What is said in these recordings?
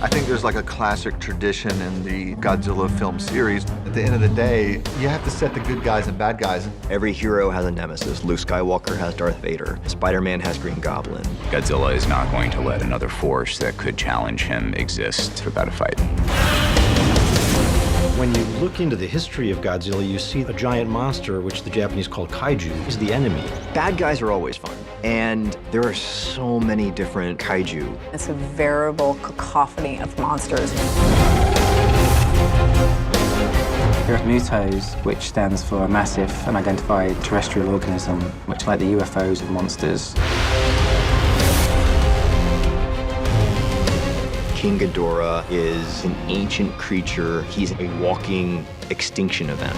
I think there's like a classic tradition in the Godzilla film series. At the end of the day, you have to set the good guys and bad guys. Every hero has a nemesis. Luke Skywalker has Darth Vader. Spider-Man has Green Goblin. Godzilla is not going to let another force that could challenge him exist without a fight. When you look into the history of Godzilla, you see a giant monster, which the Japanese call kaiju, is the enemy. Bad guys are always fun, and there are so many different kaiju. It's a veritable cacophony of monsters. There are Mutos, which stands for a massive unidentified terrestrial organism, which, like the UFOs, are monsters. King Ghidorah is an ancient creature. He's a walking extinction event.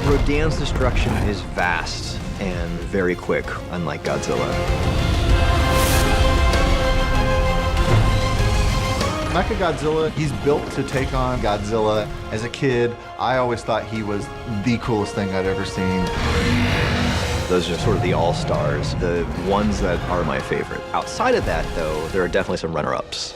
Rodan's destruction is vast and very quick, unlike Godzilla. Mechagodzilla, he's built to take on Godzilla. As a kid, I always thought he was the coolest thing I'd ever seen. Those are sort of the all-stars, the ones that are my favorite. Outside of that, though, there are definitely some runner-ups.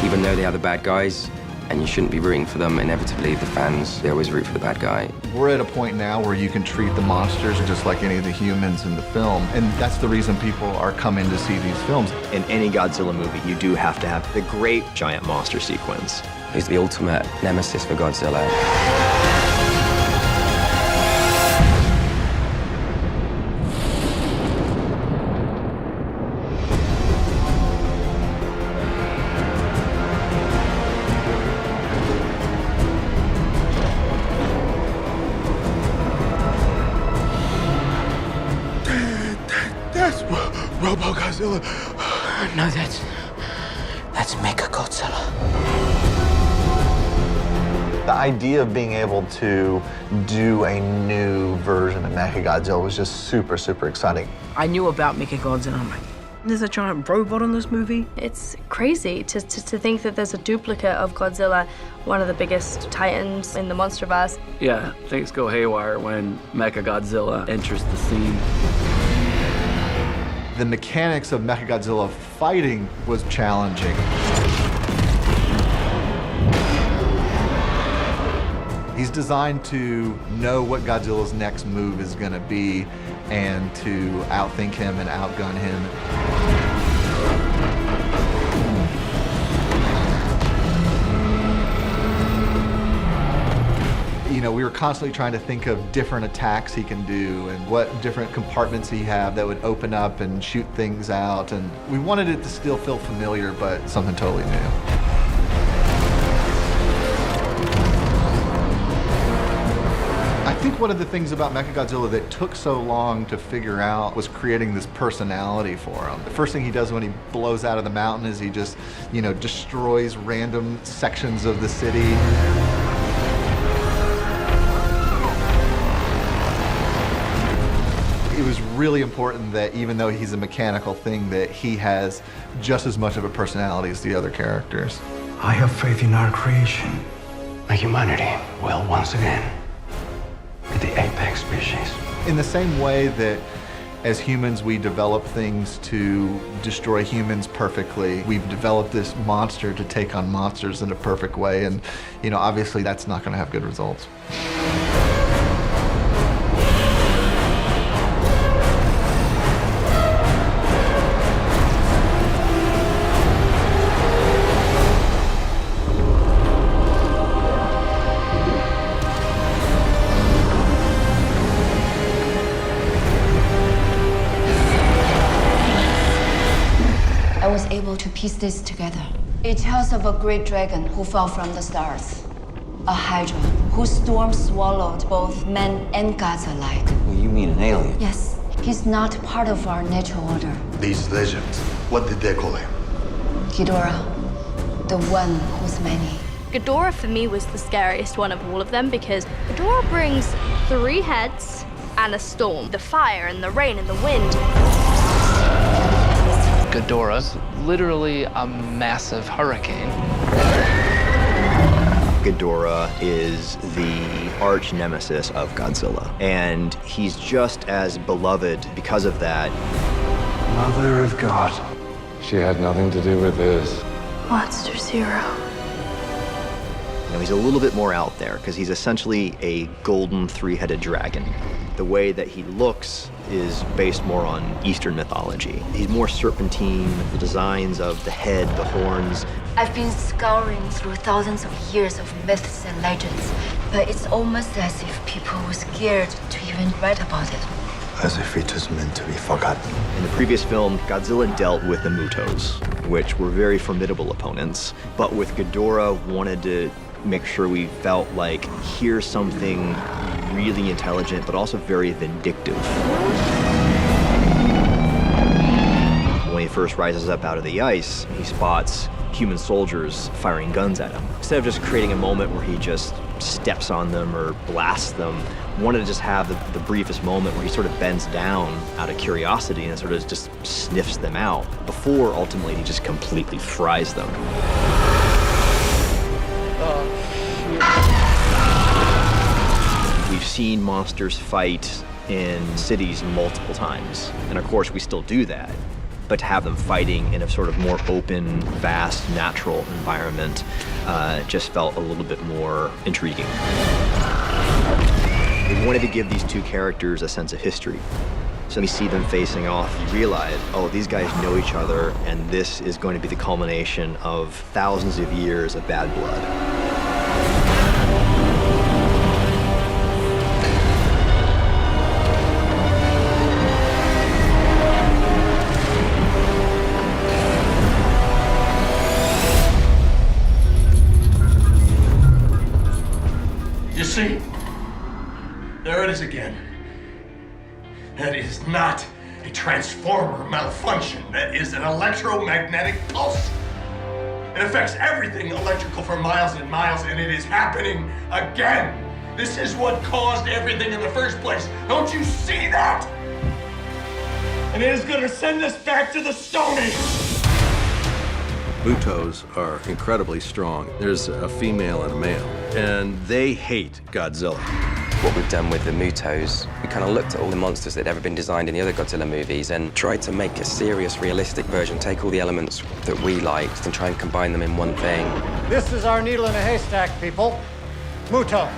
Even though they are the bad guys, and you shouldn't be rooting for them, inevitably the fans, they always root for the bad guy. We're at a point now where you can treat the monsters just like any of the humans in the film, and that's the reason people are coming to see these films. In any Godzilla movie, you do have to have the great giant monster sequence. He's the ultimate nemesis for Godzilla. That's Robo-Godzilla. No, that's Mechagodzilla. The idea of being able to do a new version of Mechagodzilla was just super, super exciting. I knew about Mechagodzilla, and I'm like, there's a giant robot in this movie? It's crazy to think that there's a duplicate of Godzilla, one of the biggest titans in the monsterverse. Yeah, things go haywire when Mechagodzilla enters the scene. The mechanics of Mechagodzilla fighting was challenging. He's designed to know what Godzilla's next move is going to be and to outthink him and outgun him. You know, we were constantly trying to think of different attacks he can do and what different compartments he have that would open up and shoot things out. And we wanted it to still feel familiar, but something totally new. I think one of the things about Mechagodzilla that took so long to figure out was creating this personality for him. The first thing he does when he blows out of the mountain is he just, you know, destroys random sections of the city. It was really important that even though he's a mechanical thing, that he has just as much of a personality as the other characters. I have faith in our creation. My humanity will once again be the apex species. In the same way that as humans we develop things to destroy humans perfectly, we've developed this monster to take on monsters in a perfect way, and you know, obviously that's not going to have good results. I was able to piece this together. It tells of a great dragon who fell from the stars. A hydra whose storm swallowed both men and gods alike. Well, you mean an alien? Yes, he's not part of our natural order. These legends, what did they call him? Ghidorah, the one who's many. Ghidorah for me was the scariest one of all of them because Ghidorah brings 3 heads and a storm. The fire and the rain and the wind. Ghidorah's literally a massive hurricane. Ghidorah is the arch nemesis of Godzilla, and he's just as beloved because of that. Mother of God. She had nothing to do with this. Monster Zero. You know, he's a little bit more out there because he's essentially a golden three-headed dragon. The way that he looks is based more on Eastern mythology. He's more serpentine, the designs of the head, the horns. I've been scouring through thousands of years of myths and legends, but it's almost as if people were scared to even write about it. As if it was meant to be forgotten. In the previous film, Godzilla dealt with the Mutos, which were very formidable opponents. But with Ghidorah, wanted to make sure we felt like here's something really intelligent, but also very vindictive. When he first rises up out of the ice, he spots human soldiers firing guns at him. Instead of just creating a moment where he just steps on them or blasts them, wanted to just have the briefest moment where he sort of bends down out of curiosity and sort of just sniffs them out before ultimately he just completely fries them. We've seen monsters fight in cities multiple times, and of course we still do that. But to have them fighting in a sort of more open, vast, natural environment just felt a little bit more intriguing. We wanted to give these two characters a sense of history. So we see them facing off, you realize, oh, these guys know each other, and this is going to be the culmination of thousands of years of bad blood. See, there it is again. That is not a transformer malfunction. That is an electromagnetic pulse. It affects everything electrical for miles and miles, and it is happening again. This is what caused everything in the first place. Don't you see that? And it is gonna send us back to the Stone Age. Mutos are incredibly strong. There's a female and a male, and they hate Godzilla. What we've done with the Mutos, we kind of looked at all the monsters that had ever been designed in the other Godzilla movies and tried to make a serious, realistic version, take all the elements that we liked and try and combine them in one thing. This is our needle in a haystack, people. Muto,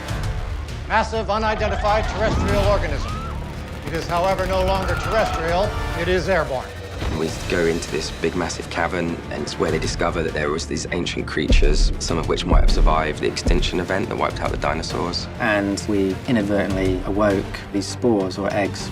massive unidentified terrestrial organism. It is, however, no longer terrestrial, it is airborne. We go into this big, massive cavern, and it's where they discover that there was these ancient creatures, some of which might have survived the extinction event that wiped out the dinosaurs. And we inadvertently awoke these spores or eggs.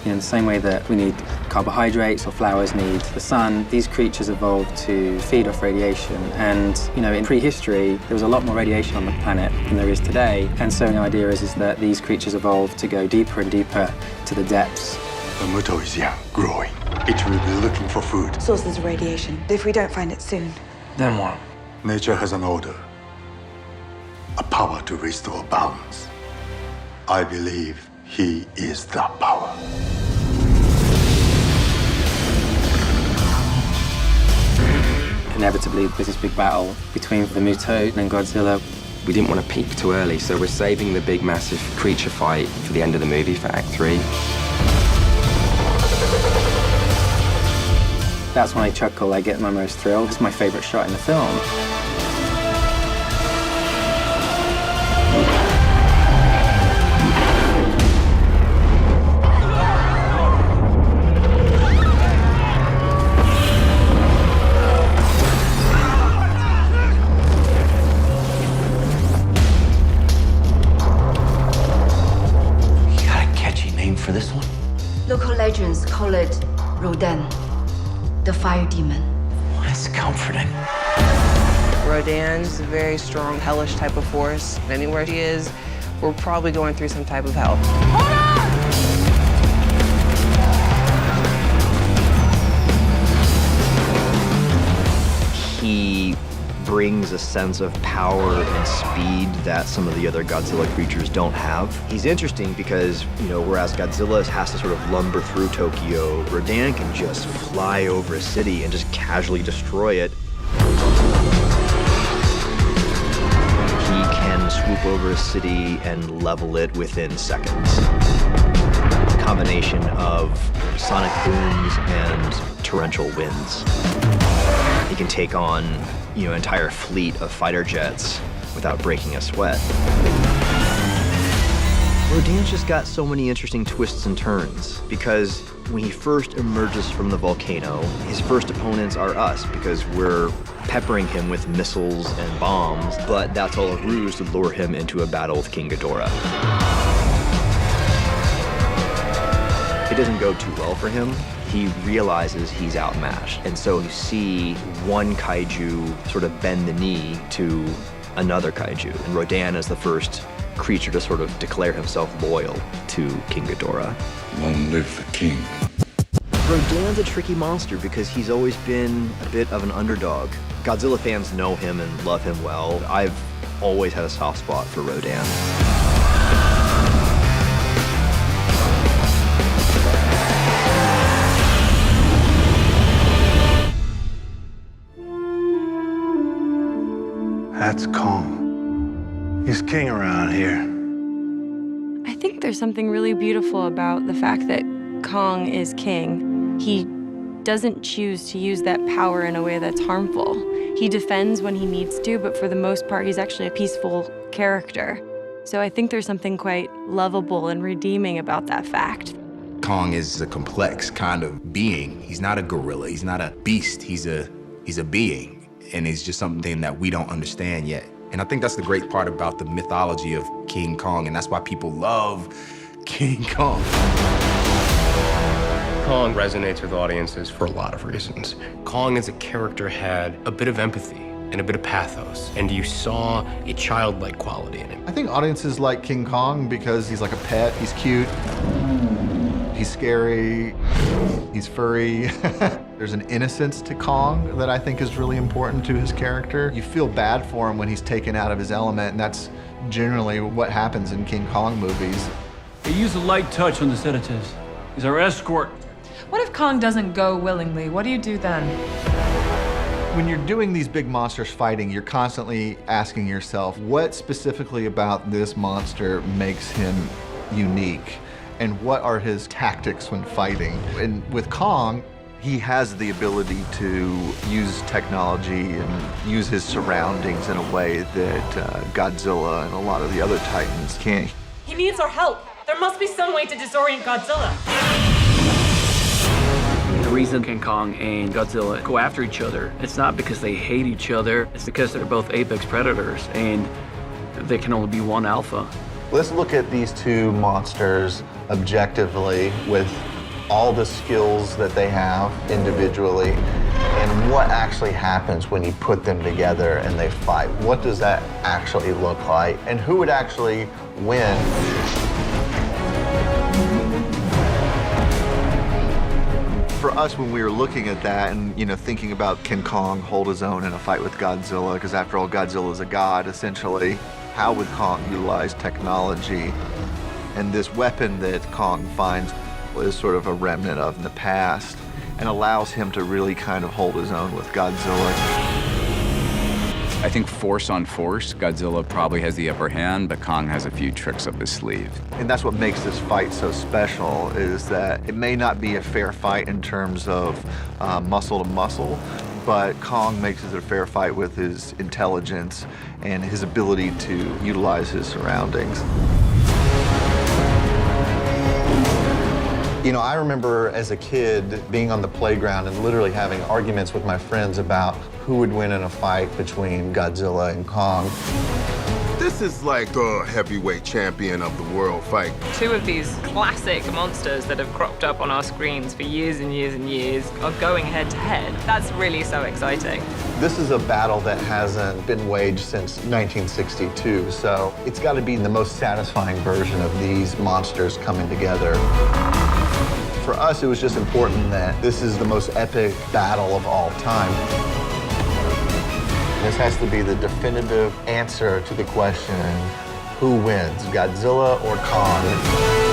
In the same way that we need carbohydrates or flowers need the sun, these creatures evolved to feed off radiation. And, you know, in prehistory, there was a lot more radiation on the planet than there is today. And so the idea is that these creatures evolved to go deeper and deeper to the depths. The Muto is young, growing. It will be looking for food. Sources of radiation. If we don't find it soon, then what? Nature has an order, a power to restore balance. I believe he is that power. Inevitably, there's this big battle between the Muto and Godzilla. We didn't want to peak too early, so we're saving the big, massive creature fight for the end of the movie, for Act 3. That's when I chuckle, I get my most thrill. It's my favorite shot in the film. For this one? Local legends call it Rodan, the fire demon. That's comforting. Rodan's a very strong, hellish type of force. Anywhere he is, we're probably going through some type of hell. He brings brings a sense of power and speed that some of the other Godzilla creatures don't have. He's interesting because, whereas Godzilla has to sort of lumber through Tokyo, Rodan can just fly over a city and just casually destroy it. He can swoop over a city and level it within seconds. A combination of sonic booms and torrential winds. He can take on, an entire fleet of fighter jets without breaking a sweat. Rodan's just got so many interesting twists and turns because when he first emerges from the volcano, his first opponents are us because we're peppering him with missiles and bombs, but that's all a ruse to lure him into a battle with King Ghidorah. It doesn't go too well for him. He realizes he's outmatched. And so you see one kaiju sort of bend the knee to another kaiju. And Rodan is the first creature to sort of declare himself loyal to King Ghidorah. Long live the king. Rodan's a tricky monster because he's always been a bit of an underdog. Godzilla fans know him and love him well. I've always had a soft spot for Rodan. That's Kong. He's king around here. I think there's something really beautiful about the fact that Kong is king. He doesn't choose to use that power in a way that's harmful. He defends when he needs to, but for the most part, he's actually a peaceful character. So I think there's something quite lovable and redeeming about that fact. Kong is a complex kind of being. He's not a gorilla, he's not a beast, he's a being. And it's just something that we don't understand yet. And I think that's the great part about the mythology of King Kong, and that's why people love King Kong. Kong resonates with audiences for a lot of reasons. Kong as a character had a bit of empathy and a bit of pathos, and you saw a childlike quality in him. I think audiences like King Kong because he's like a pet, he's cute, he's scary, he's furry. There's an innocence to Kong that I think is really important to his character. You feel bad for him when he's taken out of his element, and that's generally what happens in King Kong movies. They use a light touch on the sedatives. He's our escort. What if Kong doesn't go willingly? What do you do then? When you're doing these big monsters fighting, you're constantly asking yourself, what specifically about this monster makes him unique? And what are his tactics when fighting? And with Kong, he has the ability to use technology and use his surroundings in a way that Godzilla and a lot of the other Titans can't. He needs our help. There must be some way to disorient Godzilla. The reason King Kong and Godzilla go after each other, it's not because they hate each other, it's because they're both apex predators and there can only be one alpha. Let's look at these two monsters objectively with all the skills that they have individually and what actually happens when you put them together and they fight. What does that actually look like? And who would actually win? For us, when we were looking at that and thinking about can Kong hold his own in a fight with Godzilla, because after all, Godzilla is a god, essentially, how would Kong utilize technology? And this weapon that Kong finds is sort of a remnant of in the past and allows him to really kind of hold his own with Godzilla. I think force on force, Godzilla probably has the upper hand, but Kong has a few tricks up his sleeve. And that's what makes this fight so special, is that it may not be a fair fight in terms of muscle to muscle, but Kong makes it a fair fight with his intelligence and his ability to utilize his surroundings. I remember as a kid being on the playground and literally having arguments with my friends about who would win in a fight between Godzilla and Kong. This is like the heavyweight champion of the world fight. Two of these classic monsters that have cropped up on our screens for years and years and years are going head to head. That's really so exciting. This is a battle that hasn't been waged since 1962, so it's got to be the most satisfying version of these monsters coming together. For us, it was just important that this is the most epic battle of all time. This has to be the definitive answer to the question, who wins, Godzilla or Kong?